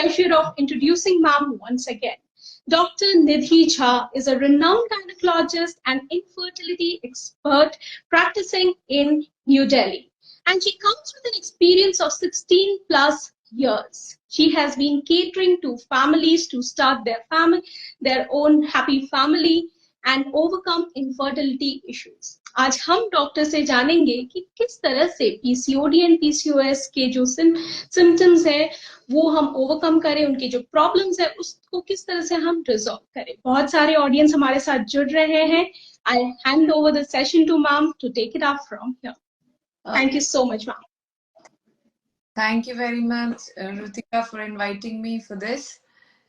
pleasure of introducing ma'am once again. Dr. Nidhi Jha is a renowned gynecologist and infertility expert practicing in New Delhi. And she comes with an experience of 16 plus years. She has been catering to families to start their own happy family and overcome infertility issues. आज हम doctor से जानेंगे कि किस तरह से PCOD and PCOS के जो सिम्टम्स है वो हम ओवरकम करें, उनके जो प्रॉब्लम्स है उसको किस तरह से हम रिजॉल्व करें। बहुत सारे ऑडियंस हमारे साथ जुड़ रहे हैं। I hand over the session to ma'am to take it up from here. Thank you so much, ma'am. Thank you very much, Rutika, for inviting me for this,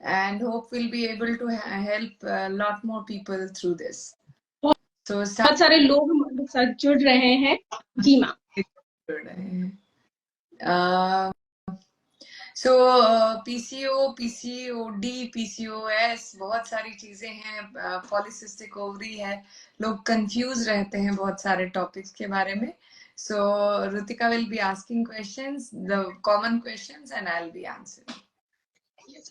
and hope we'll be able to help a lot more people through this. So, बहुत सारे लोग हमारे साथ जुड़ रहे हैं। जी ma'am. So PCO, PCOD, PCOS बहुत सारी चीजें हैं, पॉलीसिस्टिक ओवरी है, लोग कंफ्यूज रहते हैं बहुत सारे टॉपिक्स के बारे में। So Rutika will be asking questions, the common questions, and I'll be answering.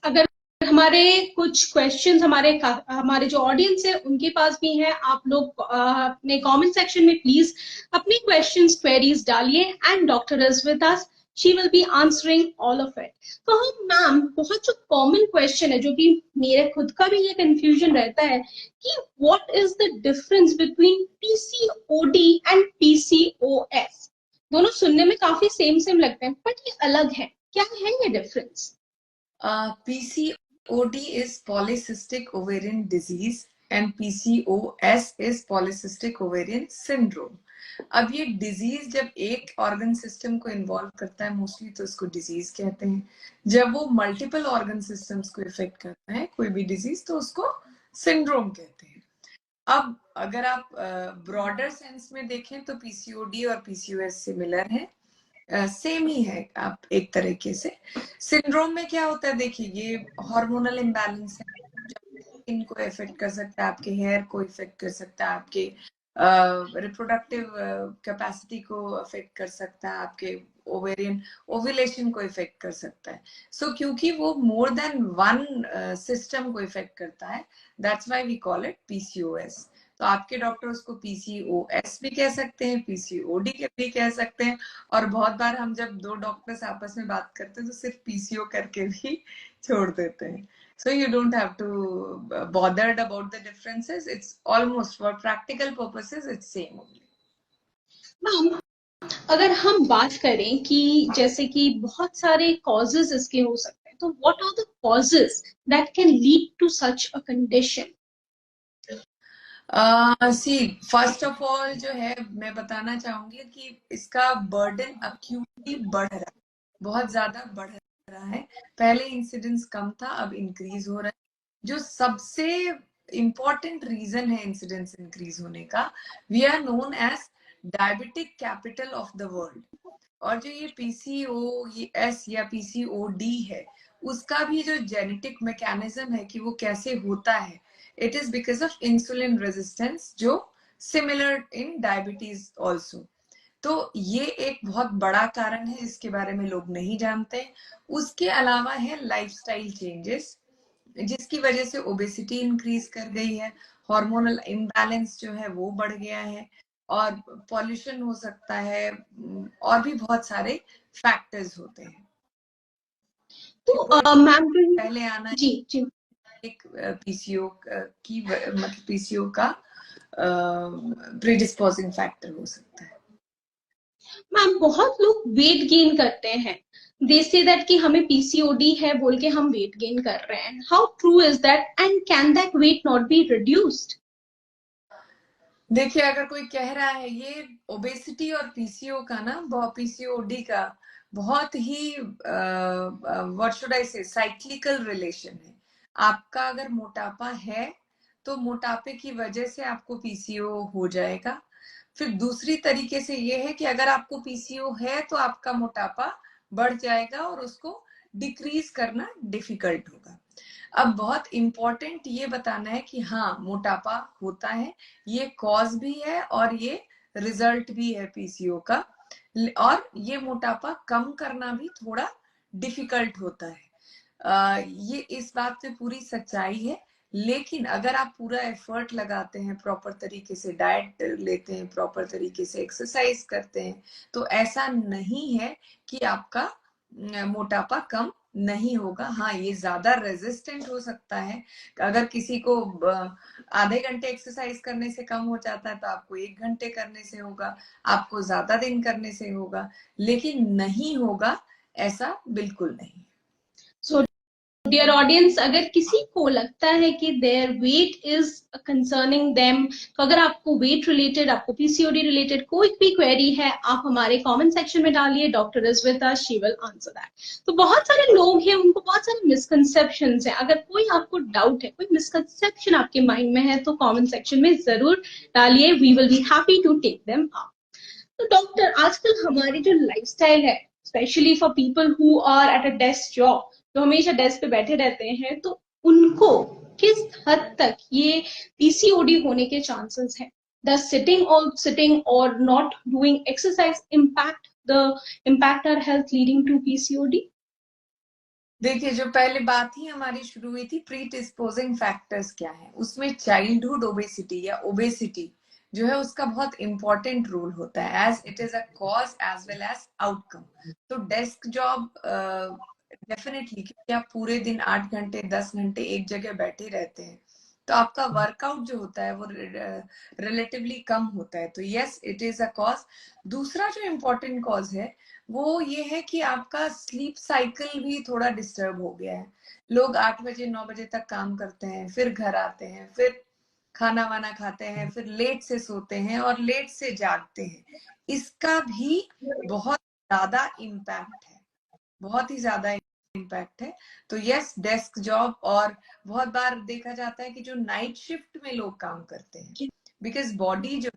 अगर हमारे कुछ क्वेश्चंस हमारे जो ऑडियंस है उनके पास भी हैं, आप लोग अपने कमेंट सेक्शन में प्लीज अपनी क्वेश्चंस क्वेरीज डालिए and doctor is with us, she will be answering all of it. तो हम मैम बहुत जो कॉमन क्वेश्चन है, जो कि मेरे खुद का भी ये कंफ्यूजन रहता है कि what is the difference between PCOD and PCOS. दोनों सुनने में काफी सेम लगते हैं बट ये अलग है, क्या है ये difference? PCOD is polycystic ovarian disease and PCOS is polycystic ovarian syndrome. अब ये डिजीज जब एक ऑर्गन सिस्टम को इन्वॉल्व करता है मोस्टली तो उसको डिजीज कहते हैं। जब वो मल्टीपल ऑर्गन सिस्टम्स को इफेक्ट करता है कोई भी डिजीज तो उसको सिंड्रोम कहते हैं। अब अगर आप ब्रॉडर सेंस में देखें तो पीसीओडी और पीसीओएस सिमिलर है, सेम ही है आप एक तरीके से। सिंड्रोम में क्या होता है, देखिए ये हार्मोनल इम्बैलेंस है, स्किन को इफेक्ट कर सकता है, आपके हेयर को इफेक्ट कर सकता है, आपके रिप्रोडक्टिव कैपेसिटी को अफेक्ट कर सकता है, आपके ओवेरियन ओव्यूलेशन को इफेक्ट कर सकता है। सो क्योंकि वो मोर देन वन सिस्टम को इफेक्ट करता है, that's why we call it PCOS. तो आपके डॉक्टर उसको पीसीओएस भी कह सकते हैं, पीसीओडी भी कह सकते हैं, और बहुत बार हम जब दो डॉक्टर्स आपस में बात करते हैं तो सिर्फ पीसीओ करके भी छोड़ देते हैं। So you don't have to bothered about the differences. It's almost for practical purposes it's same only. Ma'am अगर हम बात करें कि जैसे कि बहुत सारे causes इसके हो सकते हैं, तो what are the causes that can lead to such a condition? See, first of all जो है मैं बताना चाहूंगी कि इसका बर्डन अक्यूटली बढ़ रहा है, बहुत ज्यादा बढ़ रहा है। पहले इंसिडेंस कम था, अब इंक्रीज हो रहा है। जो सबसे इंपॉर्टेंट रीजन है इंसिडेंस इंक्रीज होने का, we are known as diabetic capital of the world. और जो ये पीसीओएस या पीसीओडी है उसका भी जो जेनेटिक मैकेनिज्म है कि वो कैसे होता है, it is because of insulin resistance जो सिमिलर इन डायबिटीज ऑल्सो। तो ये एक बहुत बड़ा कारण है, इसके बारे में लोग नहीं जानते। उसके अलावा है लाइफस्टाइल चेंजेस जिसकी वजह से ओबेसिटी इंक्रीज कर गई है, हार्मोनल इम्बैलेंस जो है वो बढ़ गया है, और पॉल्यूशन हो सकता है, और भी बहुत सारे फैक्टर्स होते हैं। तो मैम पहले आना जी एक पीसीओ की मतलब पीसीओ का प्रीडिस्पोजिंग फैक्टर हो सकता है। मैम बहुत लोग वेट गेन करते हैं, दे से दैट कि हमें पीसीओडी है बोल के हम वेट गेन कर रहे हैं। How true is that and can that weight not be reduced? देखिए अगर कोई कह रहा है, ये ओबेसिटी और पीसीओ का ना, पीसीओडी का बहुत ही व्हाट शुड आई से साइक्लिकल रिलेशन है। आपका अगर मोटापा है तो मोटापे की वजह से आपको पीसीओ हो जाएगा। फिर दूसरी तरीके से ये है कि अगर आपको पीसीओ है तो आपका मोटापा बढ़ जाएगा और उसको डिक्रीज करना डिफिकल्ट होगा। अब बहुत इंपॉर्टेंट ये बताना है कि हाँ मोटापा होता है, ये कॉज भी है और ये रिजल्ट भी है पीसीओ का, और ये मोटापा कम करना भी थोड़ा डिफिकल्ट होता है। ये इस बात पे पूरी सच्चाई है। लेकिन अगर आप पूरा एफर्ट लगाते हैं, प्रॉपर तरीके से डाइट लेते हैं, प्रॉपर तरीके से एक्सरसाइज करते हैं, तो ऐसा नहीं है कि आपका मोटापा कम नहीं होगा। हाँ, ये ज्यादा रेजिस्टेंट हो सकता है। अगर किसी को आधे घंटे एक्सरसाइज करने से कम हो जाता है तो आपको 1 घंटे करने से होगा, आपको ज्यादा दिन करने से होगा, लेकिन नहीं होगा ऐसा बिल्कुल नहीं। So डियर ऑडियंस, अगर किसी को लगता है कि their weight is concerning them, तो अगर आपको वेट रिलेटेड, आपको पीसीओडी रिलेटेड कोई भी क्वेरी है, आप हमारे कमेंट सेक्शन में डालिए। Doctor is with us, she will answer that. तो बहुत सारे लोग हैं, उनको बहुत सारे मिसकंसेप्शंस हैं। अगर कोई आपको डाउट है, कोई मिसकंसेप्शन आपके माइंड में है, तो कमेंट सेक्शन में जरूर डालिए। We will be happy to take them up. तो डॉक्टर, आजकल हमारी जो लाइफस्टाइल है, specially for people who are at a desk job, जो हमेशा डेस्क पे बैठे रहते हैं, तो उनको किस हद तक ये पीसीओडी होने के चांसेस हैं? Does sitting or not doing exercise impact our health leading to PCOD? देखिए, जो पहले बात ही हमारी शुरू हुई थी, प्री डिस्पोजिंग फैक्टर्स क्या है, उसमें चाइल्डहुड ओबेसिटी या ओबेसिटी जो है उसका बहुत इंपॉर्टेंट रोल होता है, as it is a cause as well as outcome. तो डेस्क जॉब डेफिनेटली, क्योंकि आप पूरे दिन 8 घंटे 10 घंटे एक जगह बैठे रहते हैं, तो आपका वर्कआउट जो होता है वो रिलेटिवली कम होता है। तो yes, it is a cause. दूसरा जो इम्पोर्टेंट कॉज है वो ये है कि आपका स्लीप साइकिल भी थोड़ा डिस्टर्ब हो गया है। लोग 8 बजे 9 बजे तक काम करते हैं, फिर घर आते हैं, फिर खाना वाना खाते हैं, फिर लेट से सोते हैं और लेट से जागते हैं। इसका भी बहुत ज्यादा इम्पैक्ट है, बहुत ही ज्यादा इम्पैक्ट है। तो यस, डेस्क जॉब, और बहुत बार देखा जाता है कि जो नाइट शिफ्ट में लोग काम करते हैं, बिकॉज बॉडी जो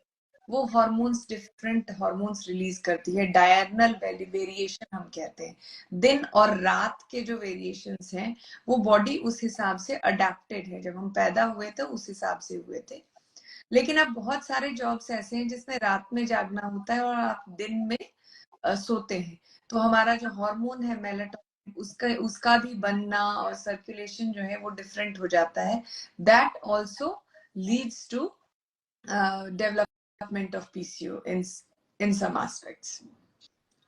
वो हार्मोन्स, डिफरेंट हार्मोन्स रिलीज करती है, डायरनल वेरिएशन हम कहते हैं। दिन और रात के जो वेरिएशंस हैं वो बॉडी उस हिसाब से अडेप्टेड है। जब हम पैदा हुए थे उस हिसाब से हुए थे। लेकिन अब बहुत सारे जॉब्स ऐसे हैं जिसमें रात में जागना होता है और आप दिन में सोते हैं। तो हमारा जो हार्मोन है मेलाटोनिन, उसका भी बनना और सर्कुलेशन जो है वो डिफरेंट हो जाता है। That also leads to development of PCO in some aspects.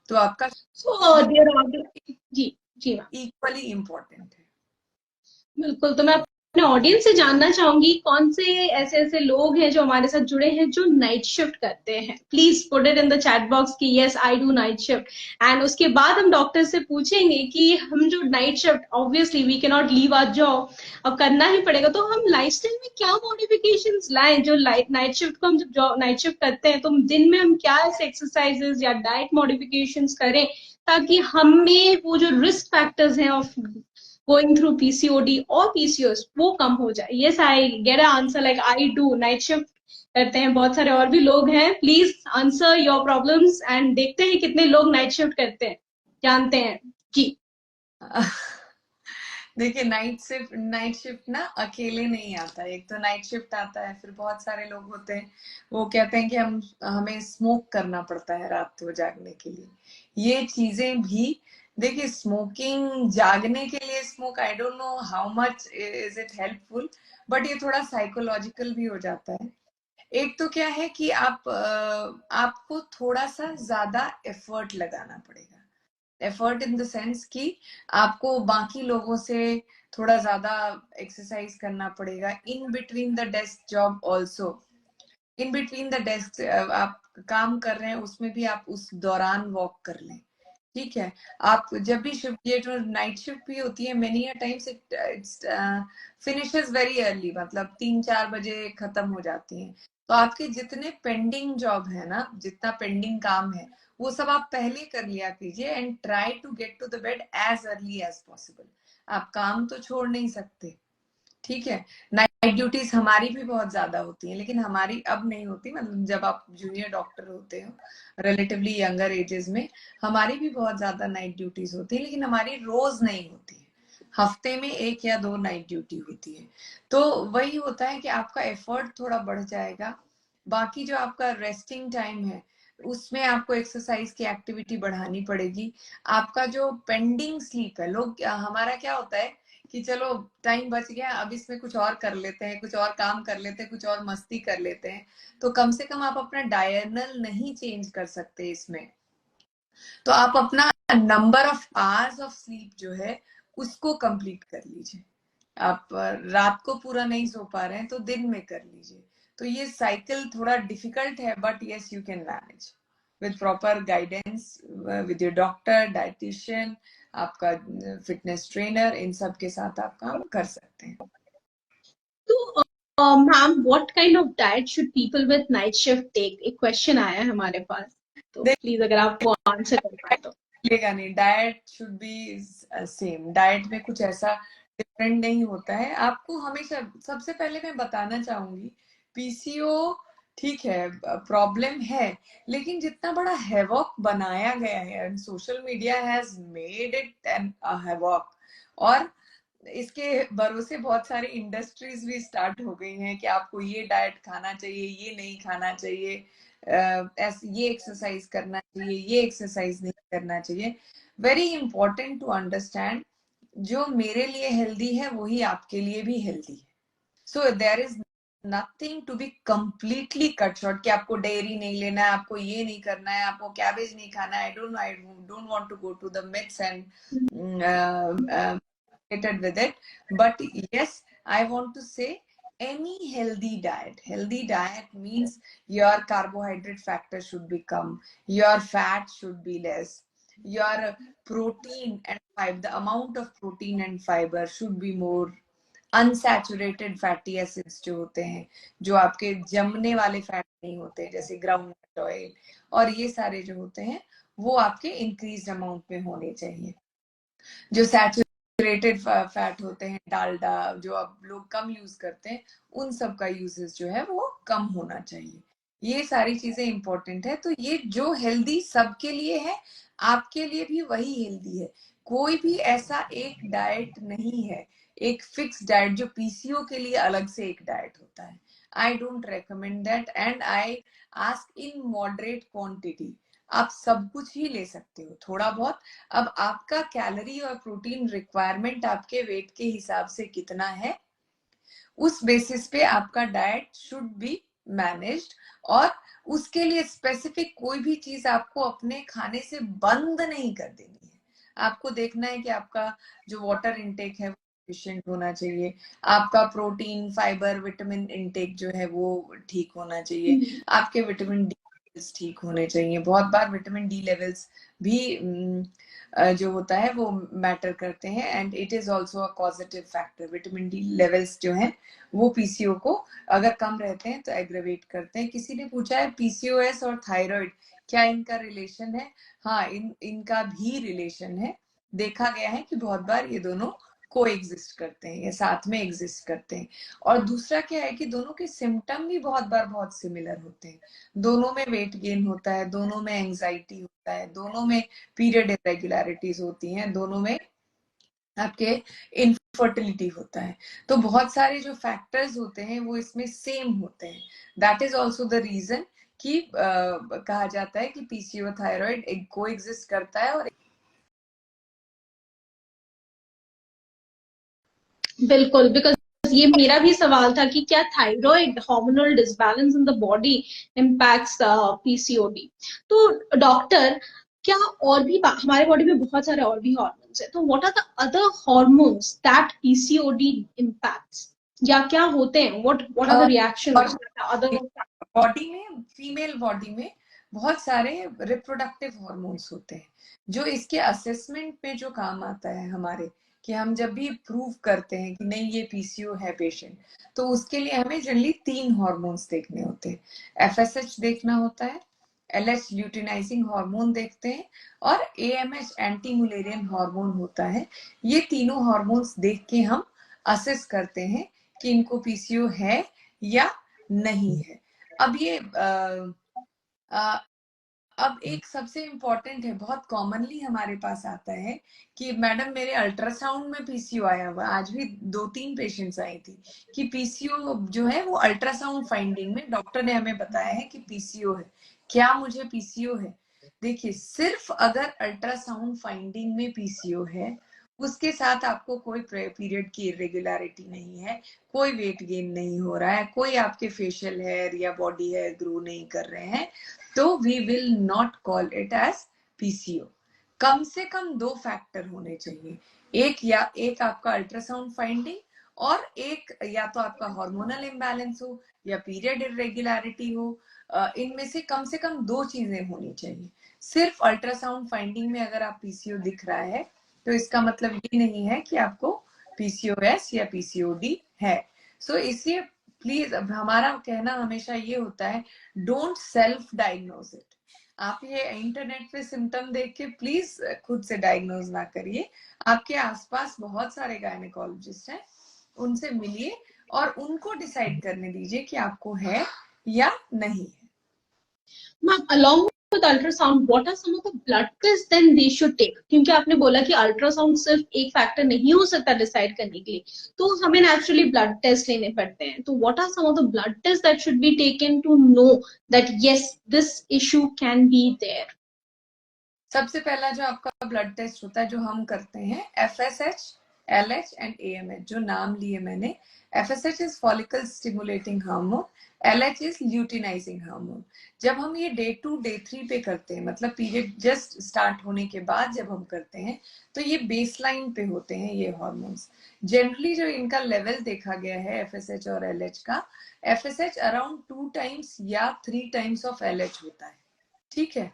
तो आपका So, dear audience, जी जी मैम, इक्वली इम्पोर्टेंट है। बिल्कुल। तो मैं अपने ऑडियंस से जानना चाहूंगी, कौन से ऐसे ऐसे लोग हैं जो हमारे साथ जुड़े हैं जो नाइट शिफ्ट करते हैं। Please put it in the chat box कि yes I do night shift. And उसके बाद हम डॉक्टर से पूछेंगे कि हम जो night shift, obviously we can not leave our job, अब करना ही पड़ेगा, तो हम लाइफस्टाइल में क्या मॉडिफिकेशंस लाएं जो नाइट शिफ्ट को, हम जब नाइट शिफ्ट करते हैं तो दिन में हम क्या ऐसे एक्सरसाइजेस या डाइट मॉडिफिकेशंस करें ताकि हमें वो जो रिस्क फैक्टर्स हैं of going through PCOD or PCOS वो कम हो जाए। Yes, I get an answer like I do night shift करते हैं, बहुत सारे और भी लोग हैं। Please answer your problems and देखते हैं कितने लोग नाइट शिफ्ट करते हैं, जानते हैं जी। देखिए, नाइट शिफ्ट ना अकेले नहीं आता है। एक तो नाइट शिफ्ट आता है, फिर बहुत सारे लोग होते हैं वो कहते हैं कि हमें स्मोक करना पड़ता है रात को जागने के लिए। ये चीजें भी, देखिए, स्मोकिंग जागने के लिए smoke, I don't know how much is it helpful, but ये थोड़ा साइकोलॉजिकल भी हो जाता है। एक तो क्या है कि आपको थोड़ा सा ज्यादा एफर्ट लगाना पड़ेगा। एफर्ट इन द सेंस कि आपको बाकी लोगों से थोड़ा ज्यादा एक्सरसाइज करना पड़ेगा। In between the desk job also, in between the desk आप काम कर रहे हैं उसमें भी आप उस दौरान वॉक कर लें। ठीक है, आप जब भी शिफ्ट, ये जो नाइट शिफ्ट भी होती है, many a times it's finishes very early, मतलब 3-4 बजे खत्म हो जाती हैं। तो आपके जितने पेंडिंग जॉब है ना, जितना पेंडिंग काम है, वो सब आप पहले कर लिया कीजिए and try to get to the bed as early as possible. आप काम तो छोड़ नहीं सकते, ठीक है। नाइट ड्यूटीज हमारी भी बहुत ज्यादा होती हैं, लेकिन हमारी अब नहीं होती, मतलब जब आप जूनियर डॉक्टर होते हो रिलेटिवली यंगर एजेस में, हमारी भी बहुत ज्यादा नाइट ड्यूटीज होती है, लेकिन हमारी रोज नहीं होती है। हफ्ते में 1 या 2 नाइट ड्यूटी होती है। तो वही होता है कि आपका एफर्ट थोड़ा बढ़ जाएगा। बाकी जो आपका रेस्टिंग टाइम है, उसमें आपको एक्सरसाइज की एक्टिविटी बढ़ानी पड़ेगी। आपका जो पेंडिंग स्लीप है, लोग हमारा क्या होता है कि चलो टाइम बच गया, अब इसमें कुछ और कर लेते हैं, कुछ और काम कर लेते हैं, कुछ और मस्ती कर लेते हैं। तो कम से कम आप अपना डायरनल नहीं चेंज कर सकते इसमें, तो आप अपना number of hours of sleep जो है उसको कंप्लीट कर लीजिए। आप रात को पूरा नहीं सो पा रहे हैं तो दिन में कर लीजिए। तो ये साइकिल थोड़ा डिफिकल्ट है, but yes you can manage with proper guidance, with your doctor, dietitian, आपका फिटनेस ट्रेनर, इन सब के साथ आप काम कर सकते हैं। तो ma'am, what kind of diet should people with night shift take? एक क्वेश्चन आया है हमारे पास, तो प्लीज अगर आप वो आंसर कर पाए तो। लेगा नहीं, diet should be same. Diet में कुछ ऐसा डिफरेंट नहीं होता है। आपको हमेशा, सबसे पहले मैं बताना चाहूंगी, पीसीओ ठीक है, प्रॉब्लम है, लेकिन जितना बड़ा हैवॉक बनाया गया है, social media has made it an havoc, और इसके भरोसे बहुत सारी इंडस्ट्रीज भी स्टार्ट हो गई हैं कि आपको ये डाइट खाना चाहिए, ये नहीं खाना चाहिए, ये एक्सरसाइज करना चाहिए, ये एक्सरसाइज नहीं करना चाहिए। वेरी इंपॉर्टेंट टू अंडरस्टैंड, जो मेरे लिए हेल्दी है वही आपके लिए भी हेल्दी है। So there is nothing to be completely cut short कि आपको डेयरी नहीं लेना है, आपको ये नहीं करना है, आपको कैबेज नहीं खाना है। I don't want to go to the myths and with it, but yes, I want to say any healthy diet means your carbohydrate factor should be come, your fat should be less, your protein and fiber, the amount of protein and fiber should be more, unsaturated fatty acids जो होते हैं, जो आपके जमने वाले fat नहीं होते जैसे ग्राउंड ऑयल, और ये सारे जो होते हैं वो आपके इंक्रीज अमाउंट में होने चाहिए। जो सैचुरेटेड फैट होते हैं, डालडा जो अब लोग कम यूज करते हैं, उन सब का यूजेस जो है वो कम होना चाहिए। ये सारी चीजें इंपॉर्टेंट है। तो ये जो हेल्दी सबके लिए है, आपके लिए भी वही हेल्दी है। कोई भी ऐसा एक डाइट नहीं है, एक फिक्स डाइट जो पीसीओ के लिए अलग से एक डाइट होता है। I don't recommend that, and I ask in moderate quantity. आप सब कुछ ही ले सकते हो, थोड़ा बहुत। अब आपका कैलोरी और प्रोटीन रिक्वायरमेंट आपके वेट के हिसाब से कितना है, उस बेसिस पे आपका डाइट शुड बी मैनेज्ड, और उसके लिए स्पेसिफिक कोई भी चीज आपको अपने खाने से बंद नहीं कर देनी है। आपको देखना है कि आपका जो वाटर इनटेक है वो एफिशिएंट होना चाहिए, आपका प्रोटीन, फाइबर, विटामिन इनटेक जो है वो ठीक होना चाहिए, आपके विटामिन डी लेवल्स ठीक होने चाहिए। बहुत बार विटामिन डी लेवल्स भी जो होता है वो मैटर करते हैं, and it is also a positive factor. Vitamin D levels जो है वो पीसीओ को अगर कम रहते हैं तो एग्रेवेट करते हैं। किसी ने पूछा है पीसीओएस और थायराइड क्या इनका रिलेशन है? हाँ, इनका भी रिलेशन है। देखा गया है कि बहुत बार ये दोनों को एग्जिस्ट करते हैं या साथ में एग्जिस्ट करते हैं। और दूसरा क्या है कि दोनों के सिम्टम भी बहुत बार बहुत सिमिलर होते हैं। दोनों में वेट गेन होता है, दोनों में एंजाइटी होता है, दोनों में पीरियड इरेगुलरिटीज होती हैं, दोनों में आपके इनफर्टिलिटी होता है। तो बहुत सारे जो फैक्टर्स होते हैं वो इसमें सेम होते हैं। That is also the reason कि कहा जाता है कि पीसीओ थायराइड एक को एग्जिस्ट करता है। और बिल्कुल, बिकॉज ये मेरा भी सवाल था कि क्या thyroid hormonal disbalance in the body impacts PCOD? तो डॉक्टर, क्या और भी हमारे बॉडी में बहुत सारे और भी हार्मोन्स है, तो what are the other hormones that PCOD impacts, या क्या होते हैं? What are the reactions other? Body में, फीमेल बॉडी में बहुत सारे रिप्रोडक्टिव हॉर्मोन्स होते हैं जो इसके असेसमेंट में जो काम आता है हमारे, कि हम जब भी प्रूव करते हैं कि नहीं ये पीसीओ है पेशेंट, तो उसके लिए हमें जनरली 3 हॉर्मोन्स देखने होते हैं। एफएसएच देखना होता है, एलएच ल्यूटिनाइजिंग हार्मोन देखते हैं, और एएमएच एंटी मुलेरियन हार्मोन होता है। ये तीनों हार्मोन्स देख के हम असेस करते हैं कि इनको पीसीओ है या नहीं है। अब ये अब एक सबसे इम्पोर्टेंट है, बहुत कॉमनली हमारे पास आता है कि मैडम मेरे अल्ट्रासाउंड में पीसीओ आया हुआ। आज भी 2-3 पेशेंट्स आई थी कि पीसीओ जो है वो अल्ट्रासाउंड फाइंडिंग में डॉक्टर ने हमें बताया है कि पीसीओ है। क्या मुझे पीसीओ है? देखिए, सिर्फ अगर अल्ट्रासाउंड फाइंडिंग में पीसीओ है, उसके साथ आपको कोई पीरियड की इरेगुलरिटी नहीं है, कोई वेट गेन नहीं हो रहा है, कोई आपके फेशियल हेयर या बॉडी हेयर ग्रो नहीं कर रहे हैं, तो we will not call it as PCO. कम से कम 2 फैक्टर होने चाहिए, एक आपका अल्ट्रासाउंड फाइंडिंग, और एक या तो आपका हार्मोनल इम्बैलेंस हो या पीरियड इरेगुलरिटी हो। इनमें से कम 2 चीजें होनी चाहिए। सिर्फ अल्ट्रासाउंड फाइंडिंग में अगर आप पीसीओ दिख रहा है, तो इसका मतलब ये नहीं है कि आपको पीसीओएस या पीसीओडी है। सो इसलिए प्लीज, अब हमारा कहना हमेशा ये होता है, डोंट सेल्फ डायग्नोज इट। आप ये इंटरनेट पे सिम्टम देख के प्लीज खुद से डायग्नोज ना करिए। आपके आसपास बहुत सारे गायनेकोलॉजिस्ट हैं, उनसे मिलिए और उनको डिसाइड करने दीजिए कि आपको है या नहीं है। Ma'am, along with ultrasound, what are some of the blood tests then they should take? क्योंकि आपने बोला कि अल्ट्रासाउंड सिर्फ एक फैक्टर नहीं हो सकता डिसाइड करने के लिए, तो हमें नेचुरली ब्लड टेस्ट लेने पड़ते हैं। तो what are some of the blood tests that should be taken to know that yes, this issue can be there? सबसे पहला जो आपका ब्लड टेस्ट होता है, जो हम करते हैं, एफएसएच, एलएच एंड एएमएच, जो नाम लिए मैंने। FSH is follicle stimulating hormone, LH is luteinizing hormone. जब हम ये डे 2 डे 3 पे करते हैं, मतलब पीरियड जस्ट स्टार्ट होने के बाद जब हम करते हैं, तो ये बेसलाइन पे होते हैं ये हार्मोन्स। जनरली जो इनका लेवल देखा गया है एफएसएच और एलएच का, एफएसएच अराउंड 2 टाइम्स या 3 टाइम्स ऑफ एलएच होता है, ठीक है।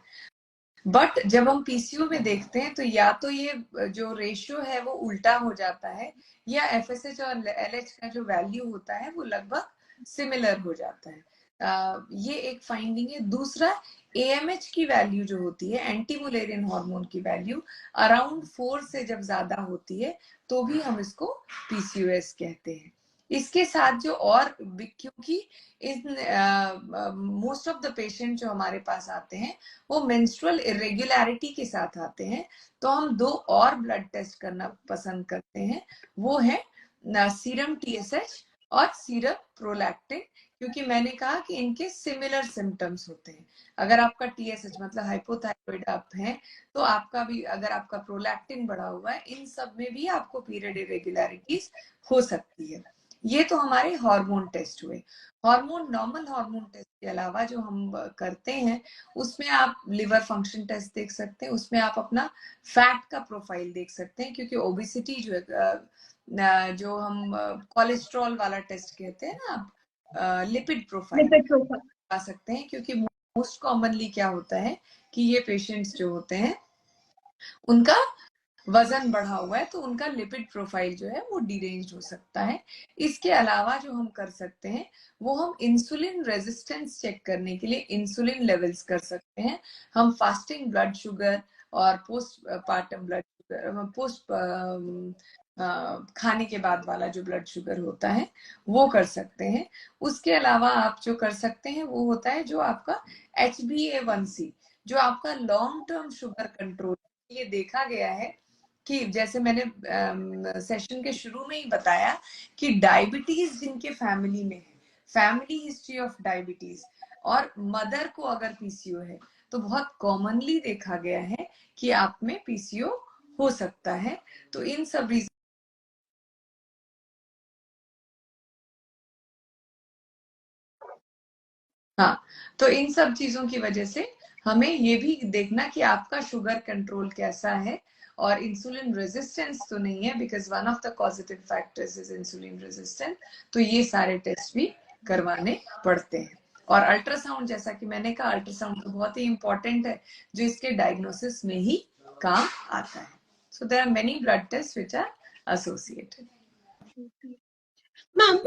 बट जब हम पीसीओ में देखते हैं, तो या तो ये जो रेशियो है वो उल्टा हो जाता है, या एफएसएच और एलएच का जो वैल्यू होता है वो लगभग सिमिलर हो जाता है। ये एक फाइंडिंग है। दूसरा, एएमएच की वैल्यू जो होती है, एंटी मुलेरियन हार्मोन की वैल्यू अराउंड 4 से जब ज्यादा होती है, तो भी हम इसको पीसीओएस कहते हैं। इसके साथ जो और, क्योंकि in most of the patient जो हमारे पास आते हैं वो मेंस्ट्रुअल इरेगुलरिटी के साथ आते हैं, तो हम 2 और ब्लड टेस्ट करना पसंद करते हैं। वो है सीरम टीएसएच और सीरम प्रोलैक्टिन, क्योंकि मैंने कहा कि इनके सिमिलर सिम्टम्स होते हैं। अगर आपका टीएसएच मतलब हाइपोथायराइड आप हैं, तो आपका भी, अगर आपका प्रोलैक्टिन बढ़ा हुआ है, इन सब में भी आपको पीरियड इरेगुलरिटीज हो सकती है। ये तो हमारे हार्मोन टेस्ट हुए। नॉर्मल हार्मोन टेस्ट के अलावा जो हम करते हैं, उसमें आप लिवर फंक्शन टेस्ट देख सकते हैं, उसमें आप अपना फैट का प्रोफाइल देख सकते हैं, क्योंकि ओबेसिटी जो है, जो हम कोलेस्ट्रॉल वाला टेस्ट कहते हैं ना, आप लिपिड प्रोफाइल Lipid profile. आ सकते हैं, क्योंकि मोस्ट कॉमनली क्या होता है कि ये पेशेंट्स जो होते हैं उनका वजन बढ़ा हुआ है, तो उनका लिपिड प्रोफाइल जो है वो डिरेंज हो सकता है। इसके अलावा जो हम कर सकते हैं, वो हम इंसुलिन रेजिस्टेंस चेक करने के लिए इंसुलिन लेवल्स कर सकते हैं। हम फास्टिंग ब्लड शुगर और post partum blood sugar, post खाने के बाद वाला जो ब्लड शुगर होता है, वो कर सकते हैं। उसके अलावा आप जो कर सकते हैं वो होता है जो आपका HbA1c, जो आपका लॉन्ग टर्म शुगर कंट्रोल। ये देखा गया है कि जैसे मैंने सेशन के शुरू में ही बताया कि डायबिटीज जिनके फैमिली में है, फैमिली हिस्ट्री ऑफ डायबिटीज, और मदर को अगर पीसीओ है, तो बहुत कॉमनली देखा गया है कि आप में पीसीओ हो सकता है। तो इन सब रीजन, हाँ, तो इन सब चीजों की वजह से हमें ये भी देखना कि आपका शुगर कंट्रोल कैसा है, और इंसुलिन रेजिस्टेंस तो नहीं है, because one of the causative factors is insulin resistance. तो ये सारे टेस्ट भी करवाने पड़ते हैं। और अल्ट्रासाउंड, जैसा कि मैंने कहा, अल्ट्रासाउंड तो बहुत ही इंपॉर्टेंट है, जो इसके डायग्नोसिस में ही काम आता है। So there are many blood test which are associated. Ma'am,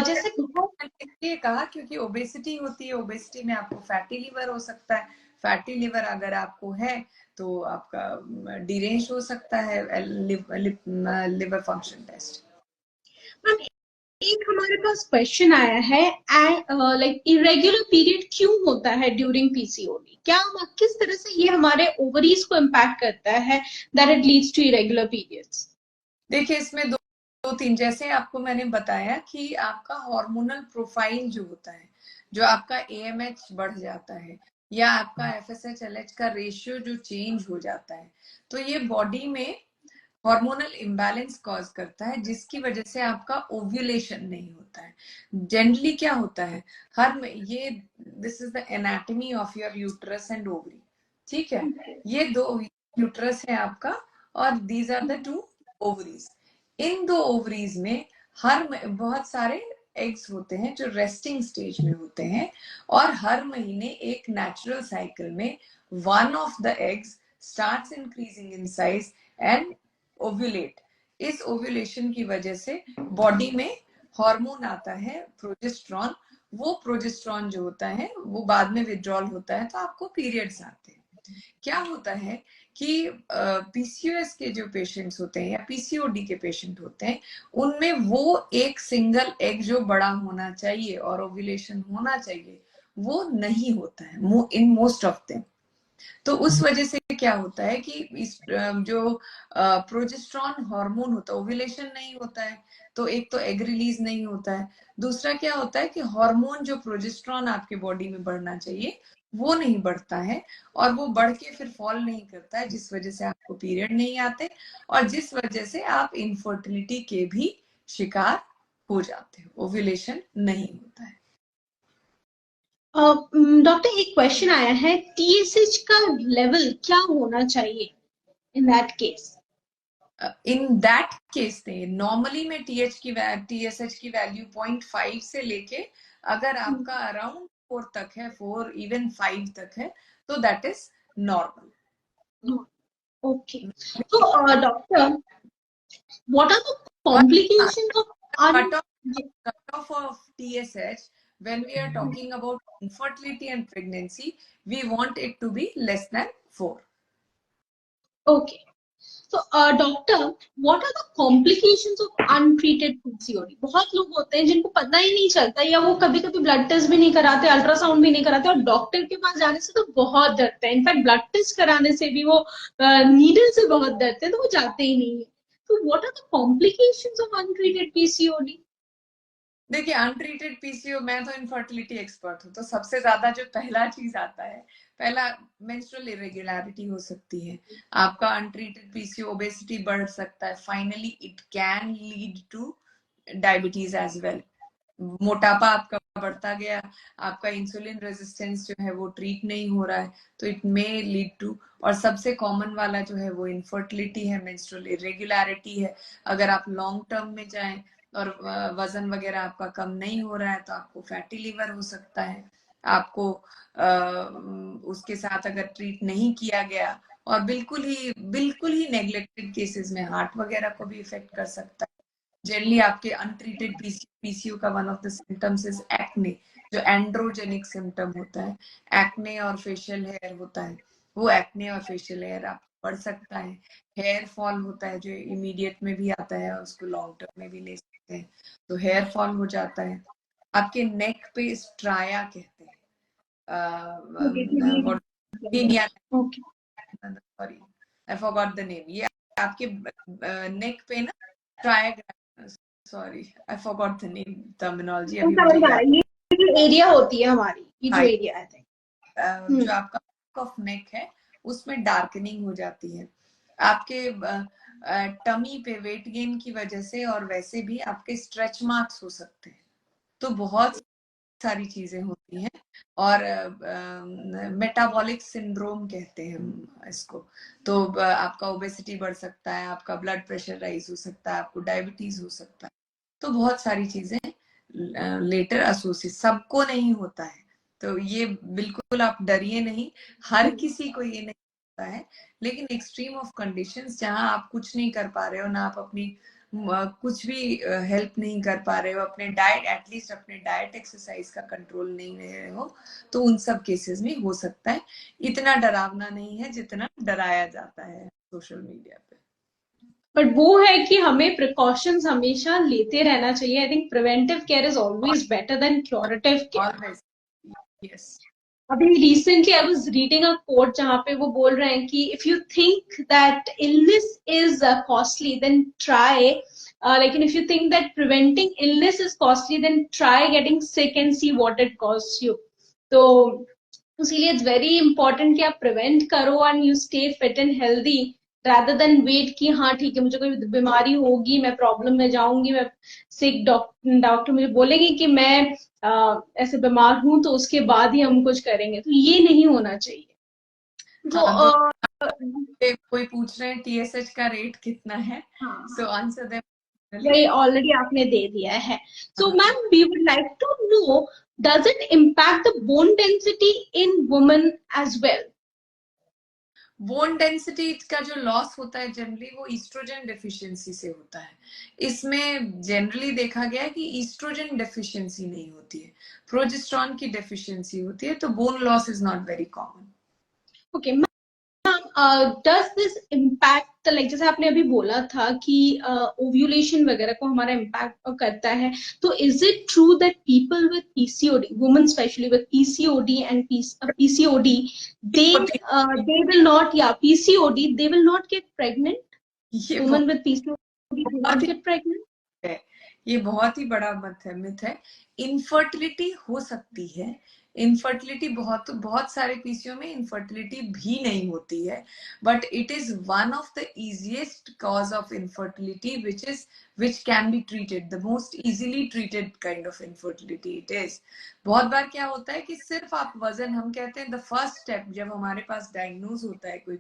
जैसे इसलिए कहा क्योंकि ओबेसिटी होती है, ओबेसिटी में आपको फैटी लिवर हो सकता है। फैटी लिवर अगर आपको है, तो आपका डिरेंज हो सकता है लिवर फंक्शन टेस्ट। मैम, एक हमारे पास क्वेश्चन आया है, लाइक इरेगुलर पीरियड क्यों होता है ड्यूरिंग पीसीओडी? क्या हम किस तरह से ये हमारे ओवरीज को इम्पैक्ट करता है that it leads to irregular periods? देखिए, इसमें दो तीन, जैसे आपको मैंने बताया कि आपका हार्मोनल प्रोफाइल जो होता है, जो आपका एएमएच बढ़ जाता है, या आपका FSH LH का रेशियो जो चेंज हो जाता है, तो ये बॉडी में हार्मोनल इम्बैलेंस कॉज करता है, जिसकी वजह से आपका ओव्यूलेशन नहीं होता है। जनरली क्या होता है, ये this is the anatomy of your uterus and ovary, ठीक है। ये दो यूट्रस है आपका और these are the two ovaries. इन दो ओवरीज में बहुत सारे एग्स होते हैं जो रेस्टिंग स्टेज में होते हैं, और हर महीने एक नेचुरल साइकिल में one of the eggs starts increasing in size and ovulate. इस ओव्यूलेशन की वजह से बॉडी में हार्मोन आता है प्रोजेस्टेरॉन। वो प्रोजेस्टेरॉन जो होता है वो बाद में विड्रॉल होता है, तो आपको पीरियड्स आते हैं। क्या होता है कि PCOS के जो पेशेंट्स होते हैं या PCOD के पेशेंट होते हैं, उनमें वो एक सिंगल एग जो बड़ा होना चाहिए और ओव्यूलेशन होना चाहिए, वो नहीं होता है इन मोस्ट ऑफ देम। तो उस वजह से क्या होता है कि इस जो प्रोजेस्टेरॉन हार्मोन होता है, ओव्यूलेशन नहीं होता है, तो एक तो एग रिलीज नहीं होता है, दूसरा क्या होता है कि हार्मोन जो प्रोजेस्टेरॉन आपके बॉडी में बढ़ना चाहिए वो नहीं बढ़ता है, और वो बढ़ के फिर फॉल नहीं करता है, जिस वजह से आपको पीरियड नहीं आते, और जिस वजह से आप इनफर्टिलिटी के भी शिकार हो जाते हो, ओव्यूलेशन नहीं होता है। डॉक्टर एक क्वेश्चन आया है, TSH का लेवल क्या होना चाहिए in that case? In that case normally में TSH की वैल्यू 0.5 से लेके अगर आपका अराउंड 4 तक है, 4 इवन 5 तक है, तो दैट इज नॉर्मल। ओके, तो doctor what are the complications of Cutoff of TSH, when we are talking about infertility and pregnancy, we want it to be less than 4. Okay. So, doctor, what are the complications of untreated PCOD? बहुत लोग होते हैं जिनको पता ही नहीं चलता, या वो कभी कभी ब्लड टेस्ट भी नहीं कराते, अल्ट्रासाउंड भी नहीं कराते, और डॉक्टर के पास जाने से तो बहुत डरते हैं। इनफैक्ट ब्लड टेस्ट कराने से भी वो नीडल से बहुत डरते हैं, तो वो जाते ही नहीं है। तो what are the complications of untreated PCOD? देखिए, अनट्रीटेड PCO, मैं तो इनफर्टिलिटी एक्सपर्ट हूँ, तो सबसे ज्यादा जो पहला चीज आता है, पहला मेंस्ट्रुअल इरेगुलरिटी हो सकती है। आपका अनट्रीटेड PCO, ओबेसिटी बढ़ सकता है, finally it can lead to diabetes as well. मोटापा आपका बढ़ता गया, आपका इंसुलिन रेजिस्टेंस जो है वो ट्रीट नहीं हो रहा है, तो इट मे लीड टू, और सबसे कॉमन वाला जो है वो इनफर्टिलिटी है, मेंस्ट्रुअल इरेगुलरिटी है। अगर आप लॉन्ग टर्म में जाएं और वजन वगैरह आपका कम नहीं हो रहा है, तो आपको फैटी लिवर हो सकता है। आपको उसके साथ अगर ट्रीट नहीं किया गया और बिल्कुल ही नेग्लेक्टेड केसेस में हार्ट वगैरह को भी इफेक्ट कर सकता है। जनरली आपके अनट्रीटेड PCO का one of the symptoms is acne, जो एंड्रोजेनिक सिम्टम होता है। एक्ने और फेशियल हेयर होता है, वो एक्ने और फेशियल हेयर आप बढ़ सकता है। हेयर फॉल होता है, जो इमीडिएट में भी आता है और उसको लॉन्ग टर्म में भी ले सकते हैं, तो हेयर फॉल हो जाता है। आपके नेक पे स्ट्राया कहते हैं, sorry I forgot the name, ये आपके नेक पे ना ट्राया, sorry I forgot the name terminology, अभी मुझे याद। ये जो एरिया होती है हमारी, ये जो एरिया है, जो आपका ऑफ नेक है उसमें डार्कनिंग हो जाती है। आपके टमी पे वेट गेन की वजह से, और वैसे भी आपके स्ट्रेच मार्क्स हो सकते हैं। तो बहुत सारी चीजें होती हैं, और मेटाबॉलिक सिंड्रोम कहते हैं हम इसको। तो आपका ओबेसिटी बढ़ सकता है, आपका ब्लड प्रेशर राइज हो सकता है, आपको डायबिटीज हो सकता है। तो बहुत सारी चीजें लेटर एसोसिएट, सबको नहीं होता है, तो ये बिल्कुल आप डरिए नहीं, हर किसी को ये नहीं होता है। लेकिन एक्सट्रीम ऑफ कंडीशंस, जहां आप कुछ नहीं कर पा रहे हो ना, आप अपनी कुछ भी हेल्प नहीं कर पा रहे हो, अपने डाइट, एटलीस्ट अपने डाइट एक्सरसाइज का कंट्रोल नहीं ले रहे हो, तो उन सब केसेस में हो सकता है। इतना डरावना नहीं है जितना डराया जाता है सोशल मीडिया पे। बट वो है कि हमें प्रिकॉशंस हमेशा लेते रहना चाहिए। I think preventive care is always better than curative care. Always, yes. अभी recently I was reading a quote जहां पे वो बोल रहे हैं कि if you think that illness is costly then try, like if you think that preventing illness is costly, then try getting sick and see what it costs you. तो इसीलिए it's very important कि आप prevent करो and you stay fit and healthy rather than wait कि हाँ ठीक है मुझे कोई बीमारी होगी, मैं प्रॉब्लम में जाऊंगी, मैं सिक, डॉक्टर मुझे बोलेंगे कि मैं ऐसे बीमार हूं तो उसके बाद ही हम कुछ करेंगे, तो ये नहीं होना चाहिए। तो हाँ, तो कोई पूछ रहे हैं टीएसएच का रेट कितना है, सो हाँ, आंसर देम। वही ऑलरेडी आपने दे दिया है। सो हाँ, ma'am we would like to know, does it impact the bone density in women as well? Bone density का जो लॉस होता है जनरली वो ईस्ट्रोजन डेफिशिएंसी से होता है। इसमें जनरली देखा गया है कि ईस्ट्रोजन डेफिशिएंसी नहीं होती है, प्रोजेस्टेरॉन की डेफिशिएंसी होती है, तो bone loss is not very common. Okay, does this impact, like जैसे आपने अभी बोला था कि ओव्यूलेशन वगैरह को हमारा इम्पैक्ट करता है, तो is it true that people with PCOD, women specially with PCOD and PCOD, they will not, yeah, PCOD, they will not get pregnant? ये Women with PCOD do बहुत not ही get pregnant? है, ये बहुत ही बड़ा myth है। Infertility हो सकती है, इनफर्टिलिटी बहुत बहुत सारे पीसीओ में इनफर्टिलिटी भी नहीं होती है, but it is one of the easiest cause of infertility which can be treated, the most easily treated kind of infertility it is. बहुत बार क्या होता है कि सिर्फ आप वजन, हम कहते हैं द फर्स्ट स्टेप जब हमारे पास डायग्नोज होता है कोई